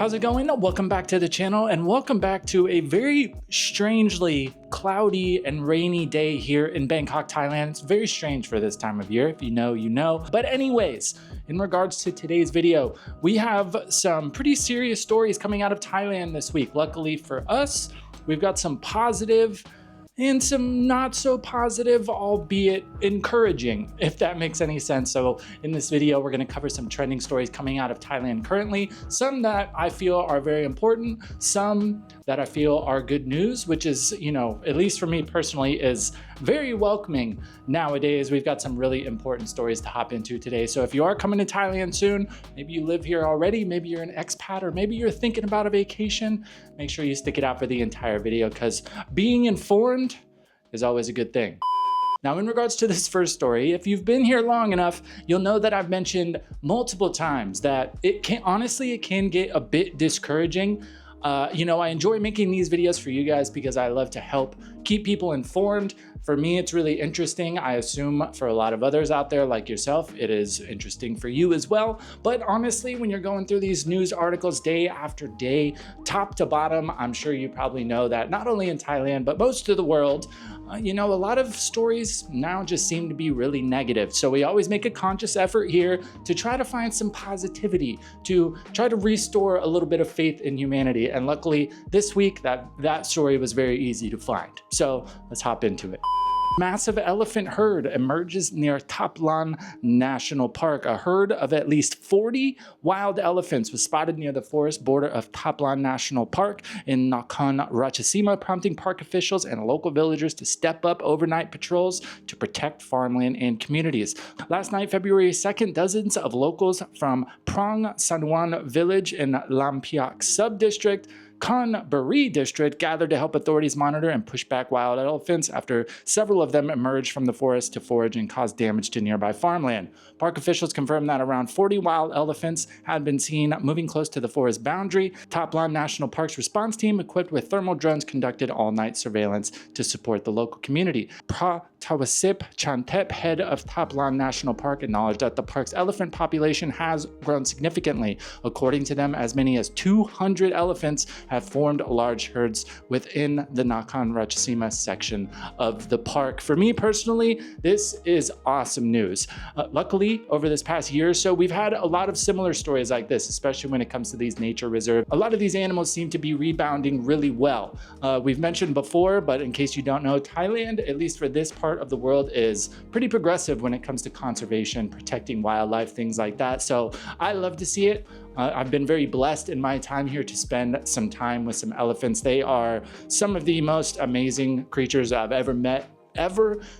How's it going? Welcome back to the channel and welcome back to a very strangely cloudy and rainy day here in Bangkok, Thailand. It's very strange for this time of year. If you know, you know. But anyways, in regards to today's video, we have some pretty serious stories coming out of Thailand this week. Luckily for us, we've got some positive and some not so positive, albeit encouraging, if that makes any sense. So in this video, we're going to cover some trending stories coming out of Thailand currently, some that I feel are very important, some that I feel are good news, which is, you know, at least for me personally, is very welcoming nowadays. We've got some really important stories to hop into today. So if you are coming to Thailand soon, maybe you live here already, maybe you're an expat, or maybe you're thinking about a vacation, make sure you stick it out for the entire video, because being informed is always a good thing. Now, in regards to this first story, if you've been here long enough, you'll know that I've mentioned multiple times that it can get a bit discouraging. You know, I enjoy making these videos for you guys because I love to help keep people informed. For me, it's really interesting. I assume for a lot of others out there like yourself, it is interesting for you as well. But honestly, when you're going through these news articles day after day, top to bottom, I'm sure you probably know that not only in Thailand, but most of the world, you know, a lot of stories now just seem to be really negative. So we always make a conscious effort here to try to find some positivity, to try to restore a little bit of faith in humanity. And luckily this week, that story was very easy to find. So let's hop into it. Massive elephant herd emerges near Thaplan National Park. A herd of at least 40 wild elephants was spotted near the forest border of Thaplan National Park in Nakhon Ratchasima, prompting park officials and local villagers to step up overnight patrols to protect farmland and communities. Last night, February 2nd, dozens of locals from Prong Sanwan village in Lampiak sub-district Konburi district gathered to help authorities monitor and push back wild elephants after several of them emerged from the forest to forage and cause damage to nearby farmland. Park officials confirmed that around 40 wild elephants had been seen moving close to the forest boundary. Thaplan National Park's response team, equipped with thermal drones, conducted all-night surveillance to support the local community. Tawasip Chantep, head of Thaplan National Park, acknowledged that the park's elephant population has grown significantly. According to them, as many as 200 elephants have formed large herds within the Nakhon Ratchasima section of the park. For me personally, this is awesome news. Luckily, over this past year or so, we've had a lot of similar stories like this, especially when it comes to these nature reserves. A lot of these animals seem to be rebounding really well. We've mentioned before, but in case you don't know, Thailand, at least for this part of the world, is pretty progressive when it comes to conservation, protecting wildlife, things like that. So I love to see it. I've been very blessed in my time here to spend some time with some elephants. They are some of the most amazing creatures I've ever met.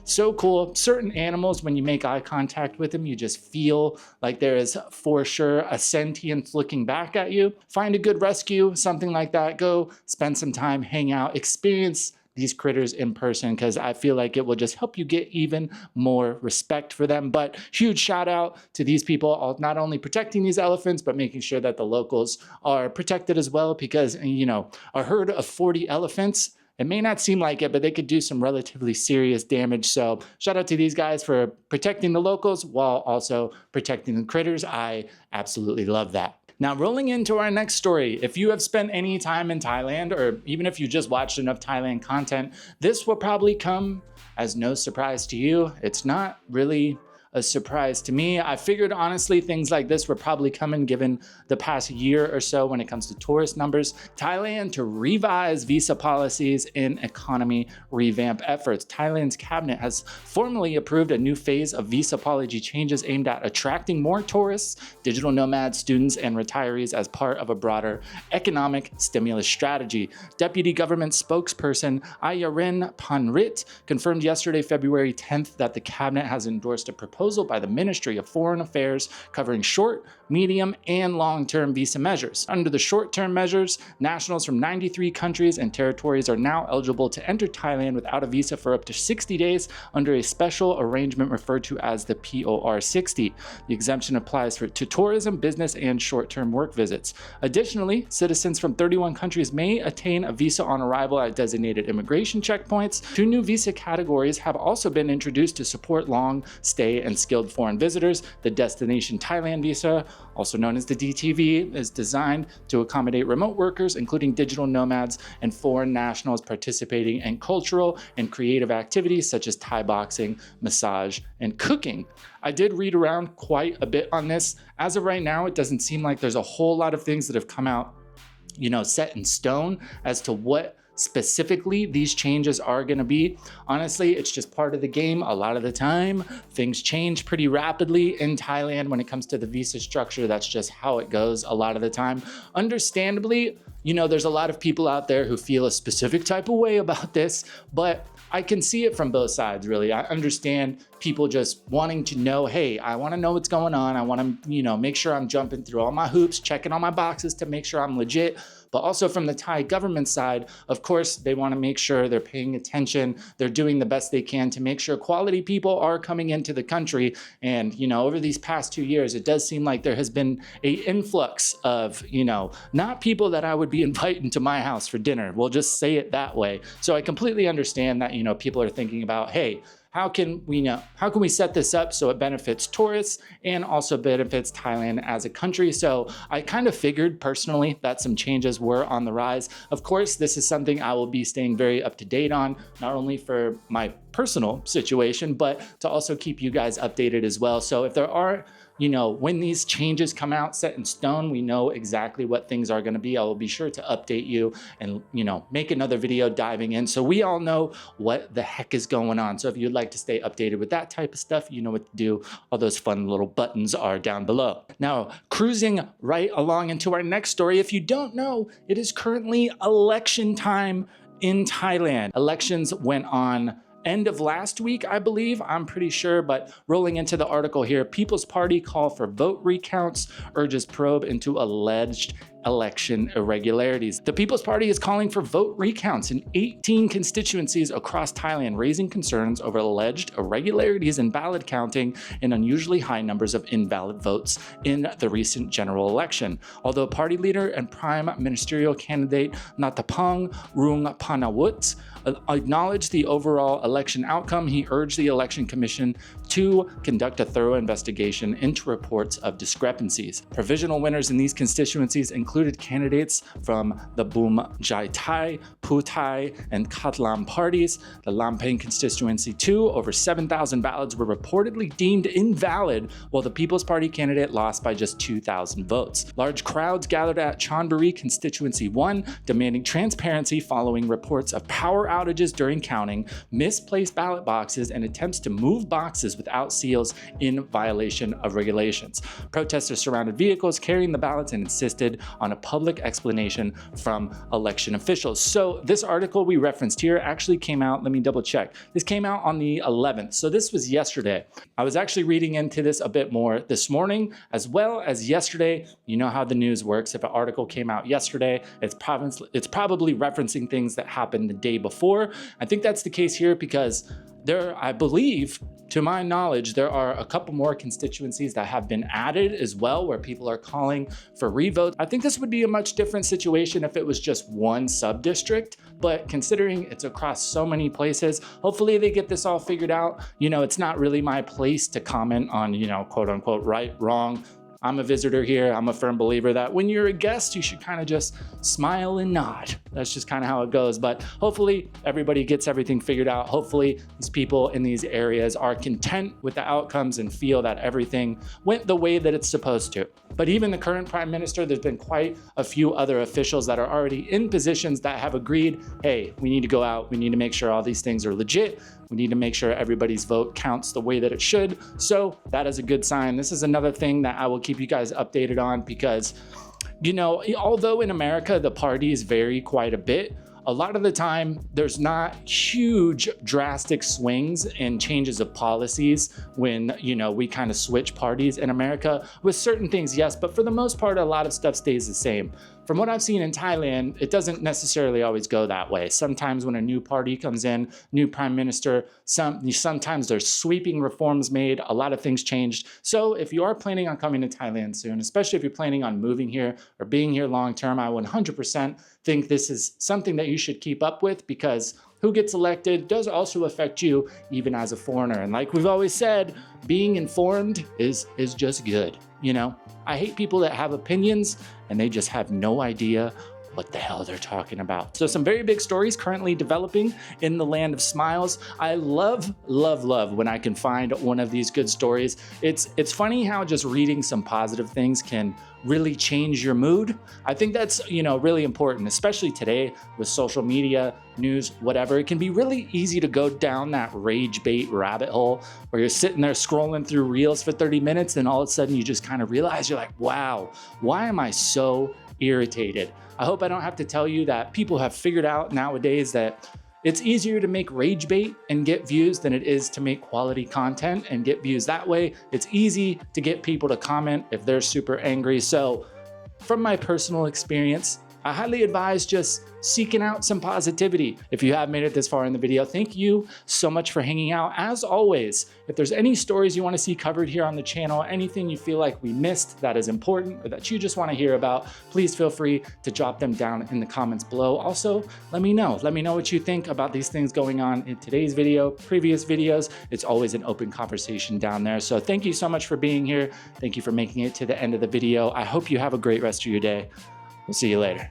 So cool. Certain animals, when you make eye contact with them, you just feel like there is for sure a sentience looking back at you. Find a good rescue, something like that. Go spend some time, hang out, experience these critters in person, because I feel like it will just help you get even more respect for them. But huge shout out to these people, not only protecting these elephants, but making sure that the locals are protected as well, because, you know, a herd of 40 elephants, it may not seem like it, but they could do some relatively serious damage. So shout out to these guys for protecting the locals while also protecting the critters. I absolutely love that. Now, rolling into our next story, if you have spent any time in Thailand, or even if you just watched enough Thailand content, this will probably come as no surprise to you. It's not really a surprise to me. I figured honestly things like this were probably coming given the past year or so when it comes to tourist numbers. Thailand to revise visa policies in economy revamp efforts. Thailand's cabinet has formally approved a new phase of visa policy changes aimed at attracting more tourists, digital nomads, students, and retirees as part of a broader economic stimulus strategy. Deputy government spokesperson Ayarin Panrit confirmed yesterday, February 10th, that the cabinet has endorsed a proposal by the Ministry of Foreign Affairs covering short, medium, and long-term visa measures. Under the short-term measures, nationals from 93 countries and territories are now eligible to enter Thailand without a visa for up to 60 days under a special arrangement referred to as the POR 60. The exemption applies to tourism, business, and short-term work visits. Additionally, citizens from 31 countries may attain a visa on arrival at designated immigration checkpoints. 2 new visa categories have also been introduced to support long stay and and skilled foreign visitors. The Destination Thailand visa, also known as the DTV, is designed to accommodate remote workers, including digital nomads and foreign nationals participating in cultural and creative activities such as Thai boxing, massage, and cooking. I did read around quite a bit on this. As of right now, it doesn't seem like there's a whole lot of things that have come out, set in stone as to what specifically these changes are going to be. Honestly, it's just part of the game. A lot of the time, things change pretty rapidly in Thailand when it comes to the visa structure. That's just how it goes a lot of the time. Understandably, there's a lot of people out there who feel a specific type of way about this, but I can see it from both sides, really. I understand people just wanting to know, hey, I want to know what's going on. I want to, make sure I'm jumping through all my hoops, checking all my boxes to make sure I'm legit. But also from the Thai government side, of course, they want to make sure they're paying attention. They're doing the best they can to make sure quality people are coming into the country. And, over these past 2 years, it does seem like there has been an influx of, not people that I would be inviting to my house for dinner. We'll just say it that way. So I completely understand that, people are thinking about, hey, how can we set this up so it benefits tourists and also benefits Thailand as a country? So I kind of figured personally that some changes were on the rise. Of course, this is something I will be staying very up to date on, not only for my personal situation, but to also keep you guys updated as well. So if there are, when these changes come out set in stone, we know exactly what things are going to be. I will be sure to update you and, make another video diving in so we all know what the heck is going on. So if you'd like to stay updated with that type of stuff, you know what to do. All those fun little buttons are down below. Now, cruising right along into our next story. If you don't know, it is currently election time in Thailand. Elections went on end of last week, I believe, I'm pretty sure, but rolling into the article here, People's Party call for vote recounts, urges probe into alleged election irregularities. The People's Party is calling for vote recounts in 18 constituencies across Thailand, raising concerns over alleged irregularities in ballot counting and unusually high numbers of invalid votes in the recent general election. Although party leader and prime ministerial candidate Natapong Rungpanawut acknowledged the overall election outcome, he urged the Election Commission to conduct a thorough investigation into reports of discrepancies. Provisional winners in these constituencies included candidates from the Boom Jai Thai, Puthai, and Katlam parties. The Lampang constituency 2, over 7,000 ballots were reportedly deemed invalid, while the People's Party candidate lost by just 2,000 votes. Large crowds gathered at Chonburi constituency 1, demanding transparency following reports of power outages during counting, misplaced ballot boxes, and attempts to move boxes without seals in violation of regulations. Protesters surrounded vehicles carrying the ballots and insisted on a public explanation from election officials. So this article we referenced here actually came out, let me double check. This came out on the 11th. So this was yesterday. I was actually reading into this a bit more this morning as well as yesterday. You know how the news works. If an article came out yesterday, it's probably referencing things that happened the day before. I think that's the case here because I believe, to my knowledge, there are a couple more constituencies that have been added as well where people are calling for revotes. I think this would be a much different situation if it was just one sub-district, but considering it's across so many places, hopefully they get this all figured out. It's not really my place to comment on, quote unquote, right, wrong. I'm a visitor here. I'm a firm believer that when you're a guest, you should kind of just smile and nod. That's just kind of how it goes. But hopefully everybody gets everything figured out. Hopefully these people in these areas are content with the outcomes and feel that everything went the way that it's supposed to. But even the current prime minister, there's been quite a few other officials that are already in positions that have agreed, hey, we need to go out. We need to make sure all these things are legit. We need to make sure everybody's vote counts the way that it should. So that is a good sign. This is another thing that I will keep you guys updated on because, although in America the parties vary quite a bit, a lot of the time there's not huge drastic swings and changes of policies when, we kind of switch parties in America. With certain things, yes, but for the most part, a lot of stuff stays the same. From what I've seen in Thailand, it doesn't necessarily always go that way. Sometimes when a new party comes in, new prime minister, sometimes there's sweeping reforms made, a lot of things changed. So if you are planning on coming to Thailand soon, especially if you're planning on moving here or being here long term, I 100% think this is something that you should keep up with because who gets elected does also affect you even as a foreigner. And like we've always said, being informed is just good, you know? I hate people that have opinions and they just have no idea what the hell they're talking about. So some very big stories currently developing in the land of smiles. I love when I can find one of these good stories. It's funny how just reading some positive things can really change your mood. I think that's, you know, really important, especially today with social media, news, whatever. It can be really easy to go down that rage bait rabbit hole where you're sitting there scrolling through reels for 30 minutes and all of a sudden you just kind of realize you're like, wow, why am I so irritated? I hope I don't have to tell you that people have figured out nowadays that it's easier to make rage bait and get views than it is to make quality content and get views that way. It's easy to get people to comment if they're super angry. So from my personal experience, I highly advise just seeking out some positivity. If you have made it this far in the video, thank you so much for hanging out. As always, if there's any stories you want to see covered here on the channel, anything you feel like we missed that is important or that you just want to hear about, please feel free to drop them down in the comments below. Also, let me know what you think about these things going on in today's video, previous videos. It's always an open conversation down there. So thank you so much for being here. Thank you for making it to the end of the video. I hope you have a great rest of your day. We'll see you later.